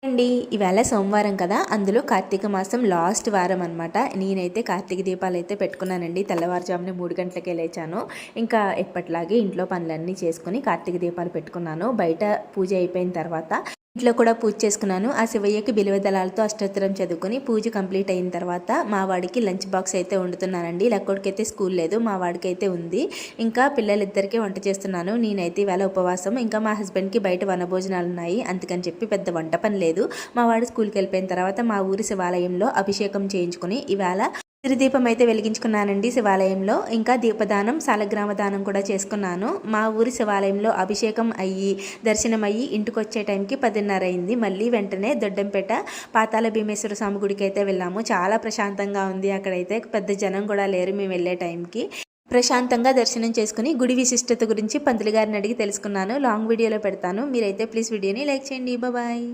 అండి ఇవాళ సోమవారం కదా, అందులో కార్తీక మాసం లాస్ట్ వారం అనమాట. నేనైతే కార్తీక దీపాలు అయితే పెట్టుకున్నానండి. తెల్లవారుజామున 3 గంటలకే లేచాను. ఇంకా ఎప్పట్లాగే ఇంట్లో పనులన్నీ చేసుకుని కార్తీక దీపాలు పెట్టుకున్నాను. బయట పూజ అయిపోయిన తర్వాత ఇంట్లో కూడా పూజ చేసుకున్నాను. ఆ శివయ్యకి బిల్వదళాలతో అష్టోత్తరం చదువుకుని పూజ కంప్లీట్ అయిన తర్వాత మా వాడికి లంచ్ బాక్స్ అయితే వండుతున్నానండి. లక్కోడికైతే స్కూల్ లేదు, మా వాడికైతే ఉంది. ఇంకా పిల్లలిద్దరికీ వంట చేస్తున్నాను. నేనైతే ఇవాళ ఉపవాసం. ఇంకా మా హస్బెండ్కి బయట వనభోజనాలు ఉన్నాయి, అందుకని చెప్పి పెద్ద వంట పని లేదు. మా వాడు స్కూల్కి వెళ్ళిపోయిన తర్వాత మా ఊరి శివాలయంలో అభిషేకం చేయించుకుని ఇవాళ దీపం అయితే వెలిగించుకున్నానండి శివాలయంలో. ఇంకా దీపదానం, సాలగ్రామ దానం కూడా చేసుకున్నాను. మా ఊరి శివాలయంలో అభిషేకం అయ్యి దర్శనం అయ్యి ఇంటికి వచ్చే టైంకి 10:30 అయింది. మళ్ళీ వెంటనే దొడ్డంపేట పాతాల భీమేశ్వర స్వామి గుడికి అయితే వెళ్ళాము. చాలా ప్రశాంతంగా ఉంది. అక్కడైతే పెద్ద జనం కూడా లేరు మేము వెళ్ళే టైంకి. ప్రశాంతంగా దర్శనం చేసుకుని గుడి విశిష్టత గురించి పంతులు గారిని అడిగి తెలుసుకున్నాను. లాంగ్ వీడియోలో పెడతాను, మీరైతే ప్లీజ్ వీడియోని లైక్ చేయండి. బాయ్.